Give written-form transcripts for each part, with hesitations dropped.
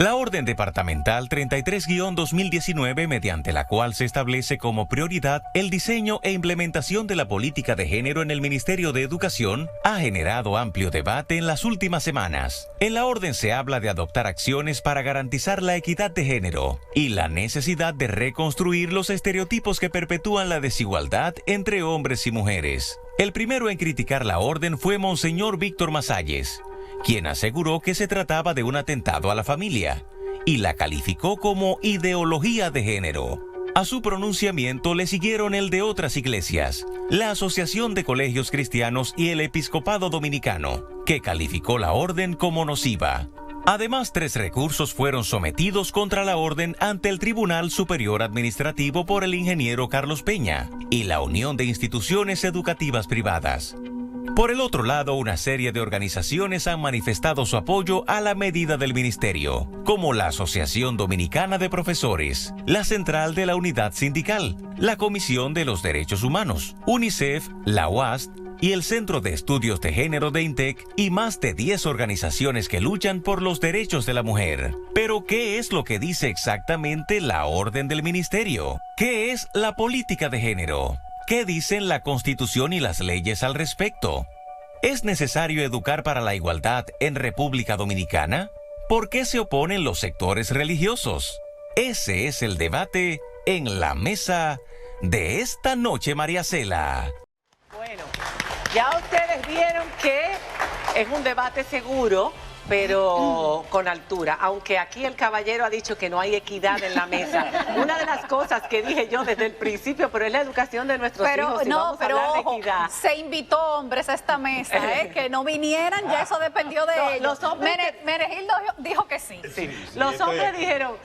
La Orden Departamental 33-2019, mediante la cual se establece como prioridad el diseño e implementación de la política de género en el Ministerio de Educación, ha generado amplio debate en las últimas semanas. En la orden se habla de adoptar acciones para garantizar la equidad de género y la necesidad de reconstruir los estereotipos que perpetúan la desigualdad entre hombres y mujeres. El primero en criticar la orden fue Monseñor Víctor Masalles, quien aseguró que se trataba de un atentado a la familia y la calificó como ideología de género. A su pronunciamiento le siguieron el de otras iglesias, la Asociación de Colegios Cristianos y el Episcopado Dominicano, que calificó la orden como nociva. Además, 3 recursos fueron sometidos contra la orden ante el Tribunal Superior Administrativo por el ingeniero Carlos Peña y la Unión de Instituciones Educativas Privadas. Por el otro lado, una serie de organizaciones han manifestado su apoyo a la medida del ministerio, como la Asociación Dominicana de Profesores, la Central de la Unidad Sindical, la Comisión de los Derechos Humanos, UNICEF, la UAST y el Centro de Estudios de Género de INTEC y más de 10 organizaciones que luchan por los derechos de la mujer. Pero, ¿qué es lo que dice exactamente la orden del ministerio? ¿Qué es la política de género? ¿Qué dicen la Constitución y las leyes al respecto? ¿Es necesario educar para la igualdad en República Dominicana? ¿Por qué se oponen los sectores religiosos? Ese es el debate en la mesa de esta noche, María Cela. Bueno, ya ustedes vieron que es un debate seguro, pero con altura, aunque aquí el caballero ha dicho que no hay equidad en la mesa. Una de las cosas que dije yo desde el principio, pero es la educación de nuestros hijos, si vamos a hablar de equidad. Se invitó hombres a esta mesa, que no vinieran, ya eso dependió de ellos. Los hombres Menegildo dijo que sí. Los hombres dijeron,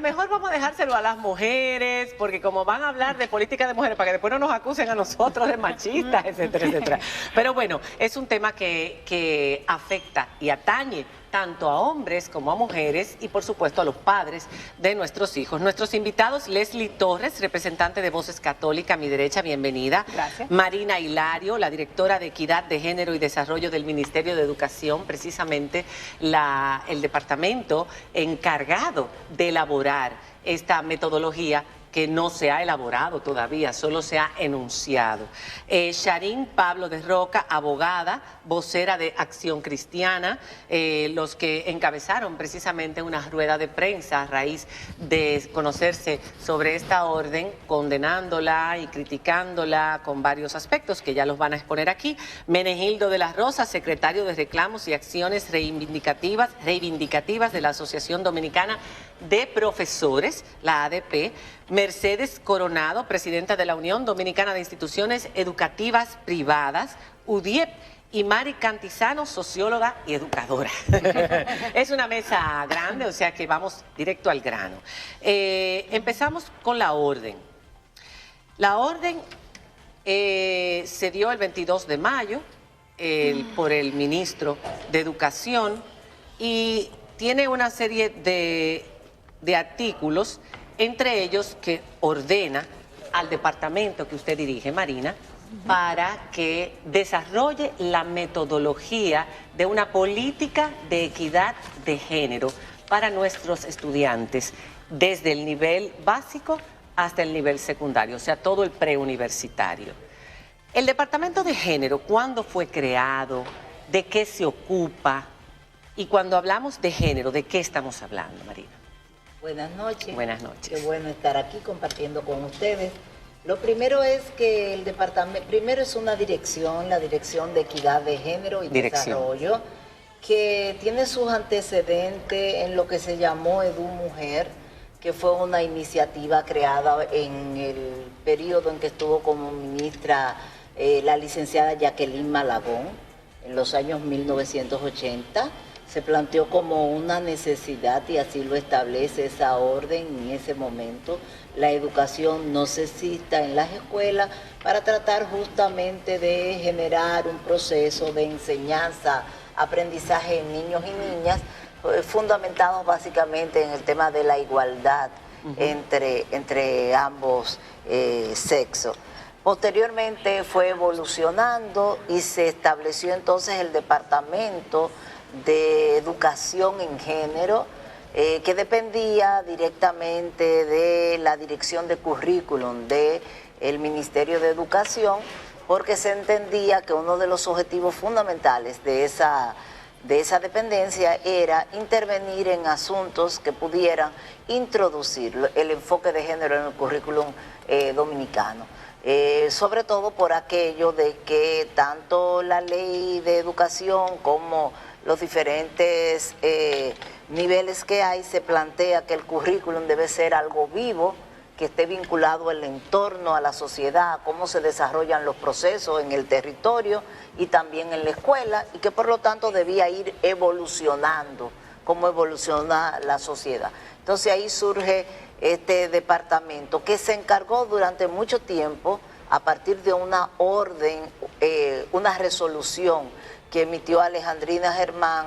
mejor vamos a dejárselo a las mujeres, porque como van a hablar de política de mujeres, para que después no nos acusen a nosotros de machistas, etcétera, etcétera. Pero bueno, es un tema que afecta y atañe tanto a hombres como a mujeres y por supuesto a los padres de nuestros hijos. Nuestros invitados: Leslie Torres, representante de Voces Católica, a mi derecha, bienvenida. Gracias. Marina Hilario, la directora de Equidad de Género y Desarrollo del Ministerio de Educación, precisamente el departamento encargado de elaborar esta metodología que no se ha elaborado todavía, solo se ha enunciado. Sharín Pablo de Roca, abogada, vocera de Acción Cristiana, los que encabezaron precisamente una rueda de prensa a raíz de conocerse sobre esta orden, condenándola y criticándola con varios aspectos que ya los van a exponer aquí. Menegildo de las Rosas, secretario de Reclamos y Acciones Reivindicativas de la Asociación Dominicana de Profesores, la ADP. Mercedes Coronado, presidenta de la Unión Dominicana de Instituciones Educativas Privadas, UDIEP, y Mari Cantizano, socióloga y educadora. Es una mesa grande, o sea que vamos directo al grano. Empezamos con la orden. La orden se dio el 22 de mayo por el ministro de Educación y tiene una serie de artículos, entre ellos que ordena al departamento que usted dirige, Marina, para que desarrolle la metodología de una política de equidad de género para nuestros estudiantes, desde el nivel básico hasta el nivel secundario, o sea, todo el preuniversitario. El Departamento de Género, ¿cuándo fue creado? ¿De qué se ocupa? Y cuando hablamos de género, ¿de qué estamos hablando, Marina? Buenas noches. Buenas noches. Qué bueno estar aquí compartiendo con ustedes. Lo primero es que el departamento, primero es una dirección, la Dirección de Equidad de Género y Desarrollo, que tiene sus antecedentes en lo que se llamó EduMujer, que fue una iniciativa creada en el periodo en que estuvo como ministra la licenciada Jacqueline Malagón, en los años 1980. Se planteó como una necesidad, y así lo establece esa orden en ese momento, la educación no sexista en las escuelas, para tratar justamente de generar un proceso de enseñanza, aprendizaje en niños y niñas, fundamentados básicamente en el tema de la igualdad entre ambos sexos. Posteriormente fue evolucionando y se estableció entonces el Departamento de Educación en Género, que dependía directamente de la dirección de currículum del Ministerio de Educación, porque se entendía que uno de los objetivos fundamentales de esa dependencia era intervenir en asuntos que pudieran introducir el enfoque de género en el currículum dominicano. Sobre todo por aquello de que tanto la ley de educación como los diferentes niveles que hay, se plantea que el currículum debe ser algo vivo, que esté vinculado al entorno, a la sociedad, a cómo se desarrollan los procesos en el territorio y también en la escuela, y que por lo tanto debía ir evolucionando, cómo evoluciona la sociedad. Entonces ahí surge este departamento que se encargó durante mucho tiempo, a partir de una orden, una resolución que emitió Alejandrina Germán,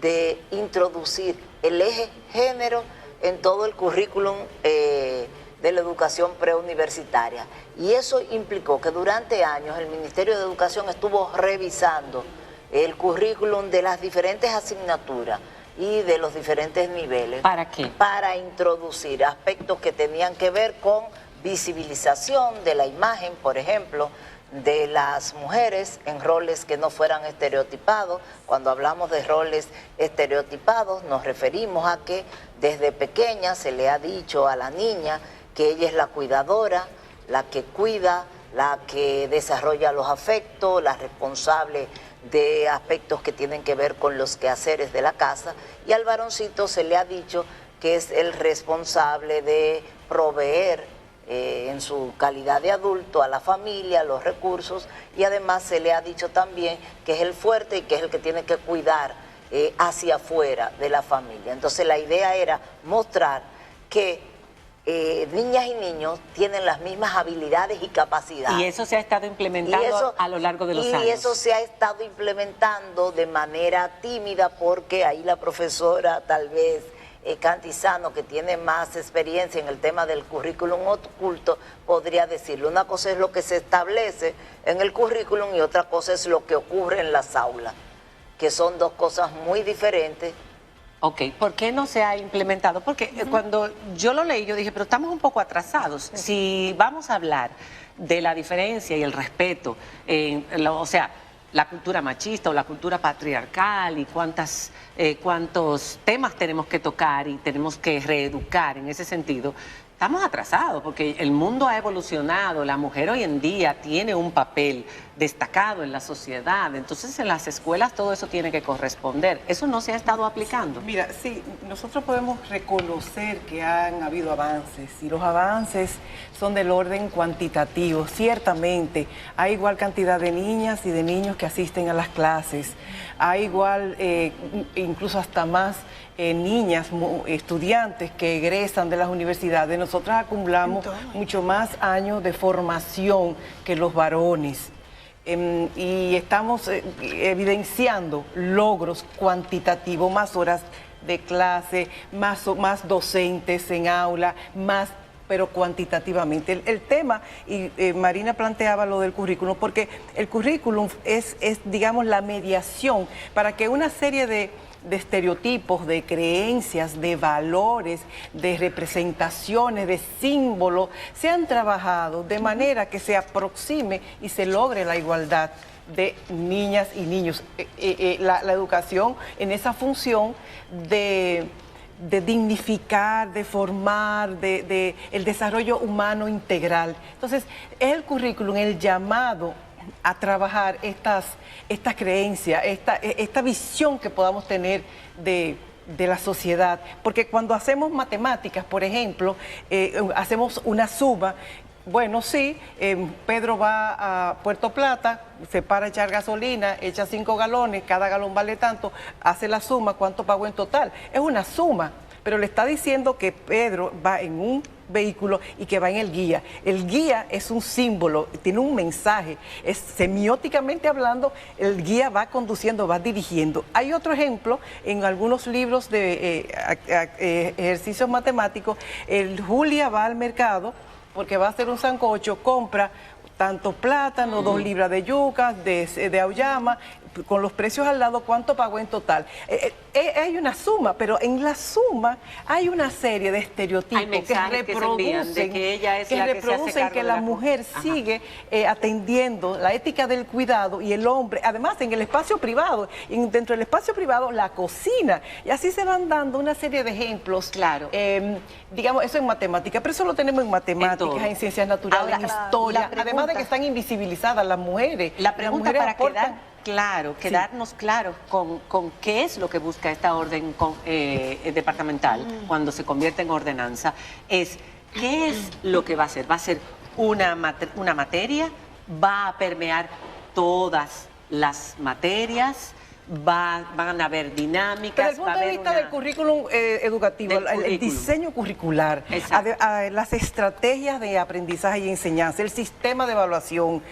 de introducir el eje género en todo el currículum de la educación preuniversitaria. Y eso implicó que durante años el Ministerio de Educación estuvo revisando el currículum de las diferentes asignaturas y de los diferentes niveles. ¿Para qué? Para introducir aspectos que tenían que ver con visibilización de la imagen, por ejemplo, de las mujeres en roles que no fueran estereotipados. Cuando hablamos de roles estereotipados nos referimos a que desde pequeña se le ha dicho a la niña que ella es la cuidadora, la que cuida, la que desarrolla los afectos, la responsable de aspectos que tienen que ver con los quehaceres de la casa, y al varoncito se le ha dicho que es el responsable de proveer en su calidad de adulto a la familia, los recursos, y además se le ha dicho también que es el fuerte y que es el que tiene que cuidar hacia afuera de la familia. Entonces la idea era mostrar que niñas y niños tienen las mismas habilidades y capacidades. Y eso se ha estado implementando a lo largo de los años. Y eso se ha estado implementando de manera tímida, porque ahí la profesora tal vez Cantizano, que tiene más experiencia en el tema del currículum oculto, podría decirlo. Una cosa es lo que se establece en el currículum y otra cosa es lo que ocurre en las aulas, que son dos cosas muy diferentes. Ok, ¿por qué no se ha implementado? Porque cuando yo lo leí, yo dije, pero estamos un poco atrasados. Si vamos a hablar de la diferencia y el respeto, o sea, la cultura machista o la cultura patriarcal y cuántos temas tenemos que tocar y tenemos que reeducar en ese sentido, estamos atrasados porque el mundo ha evolucionado, la mujer hoy en día tiene un papel destacado en la sociedad, entonces en las escuelas todo eso tiene que corresponder. ¿Eso no se ha estado aplicando? Mira, sí, nosotros podemos reconocer que han habido avances y los avances son del orden cuantitativo. Ciertamente hay igual cantidad de niñas y de niños que asisten a las clases, hay igual, incluso hasta más niñas, estudiantes que egresan de las universidades. Nosotros acumulamos mucho más años de formación que los varones. Y estamos evidenciando logros cuantitativos, más horas de clase, más docentes en aula, más, pero cuantitativamente. El tema, y Marina planteaba lo del currículum, porque el currículum es, digamos, la mediación para que una serie de estereotipos, de creencias, de valores, de representaciones, de símbolos, sean trabajados de manera que se aproxime y se logre la igualdad de niñas y niños. La educación en esa función de dignificar, de formar, de el desarrollo humano integral. Entonces, el currículum, el llamado a trabajar estas creencias, esta visión que podamos tener de la sociedad. Porque cuando hacemos matemáticas, por ejemplo, hacemos una suma. Bueno, sí, Pedro va a Puerto Plata, se para a echar gasolina, echa 5 galones, cada galón vale tanto, hace la suma, ¿cuánto pagó en total? Es una suma, pero le está diciendo que Pedro va en un vehículo y que va en el guía. El guía es un símbolo, tiene un mensaje, es semióticamente hablando, el guía va conduciendo, va dirigiendo. Hay otro ejemplo en algunos libros de ejercicios matemáticos. Julia va al mercado porque va a hacer un sancocho, compra tanto plátano, 2 libras de yuca, de auyama, con los precios al lado, ¿cuánto pagó en total? Hay una suma, pero en la suma hay una serie de estereotipos que reproducen de que ella es la que se hace cargo que la mujer sigue atendiendo la ética del cuidado y el hombre, además en el espacio privado, y dentro del espacio privado la cocina, y así se van dando una serie de ejemplos. Claro. Digamos, eso en matemáticas, pero eso lo tenemos en matemáticas, en ciencias naturales, en historia, además de que están invisibilizadas las mujeres. La pregunta para quedarnos claros con qué es lo que busca esta orden departamental cuando se convierte en ordenanza es qué es lo que va a hacer. ¿Va a ser una materia? ¿Va a permear todas las materias? Van a haber dinámicas. Desde el punto de vista del currículum educativo, el diseño curricular, las estrategias de aprendizaje y enseñanza, el sistema de evaluación,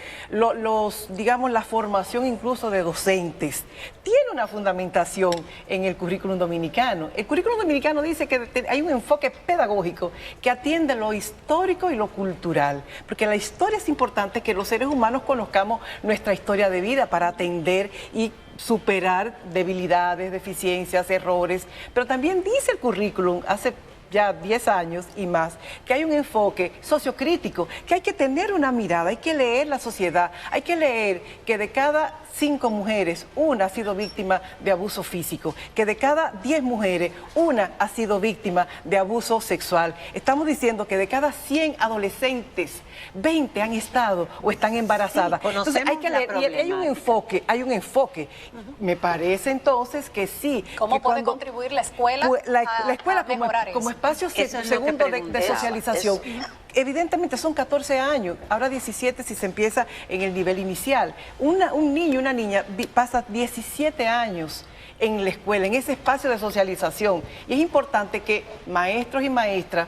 digamos, la formación incluso de docentes, tiene una fundamentación en el currículum dominicano. El currículum dominicano dice que hay un enfoque pedagógico que atiende lo histórico y lo cultural, porque la historia es importante, que los seres humanos conozcamos nuestra historia de vida para atender y superar debilidades, deficiencias, errores, pero también dice el currículum hace ya 10 años y más, que hay un enfoque sociocrítico, que hay que tener una mirada, hay que leer la sociedad, hay que leer que de cada 5 mujeres, una ha sido víctima de abuso físico, que de cada 10 mujeres, una ha sido víctima de abuso sexual. Estamos diciendo que de cada 100 adolescentes, 20 han estado o están embarazadas. Sí, entonces hay que leer, y hay un enfoque. Me parece entonces que sí. ¿Cómo puede contribuir la escuela la escuela como espacio segundo de socialización? Evidentemente son 14 años, ahora 17 si se empieza en el nivel inicial. Un niño, una niña pasa 17 años en la escuela, en ese espacio de socialización. Y es importante que maestros y maestras,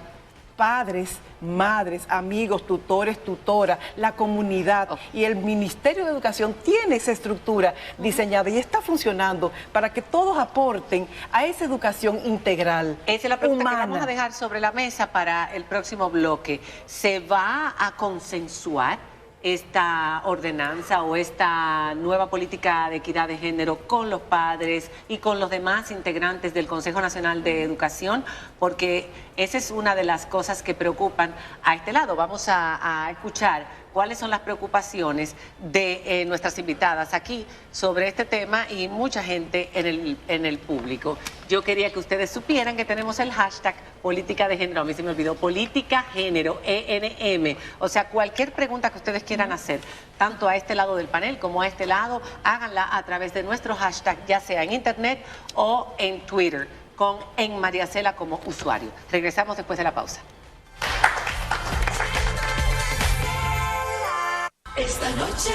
padres, madres, amigos, tutores, tutoras, la comunidad y el Ministerio de Educación tiene esa estructura diseñada y está funcionando para que todos aporten a esa educación integral. Esa es la pregunta que vamos a dejar sobre la mesa para el próximo bloque. ¿Se va a consensuar esta ordenanza o esta nueva política de equidad de género con los padres y con los demás integrantes del Consejo Nacional de Educación? Porque esa es una de las cosas que preocupan a este lado. Vamos a escuchar cuáles son las preocupaciones de nuestras invitadas aquí sobre este tema y mucha gente en el público. Yo quería que ustedes supieran que tenemos el hashtag política de género. A mí se me olvidó, política género, ENM. O sea, cualquier pregunta que ustedes quieran hacer, tanto a este lado del panel como a este lado, háganla a través de nuestro hashtag, ya sea en internet o en Twitter, con En María Cela como usuario. Regresamos después de la pausa. Esta noche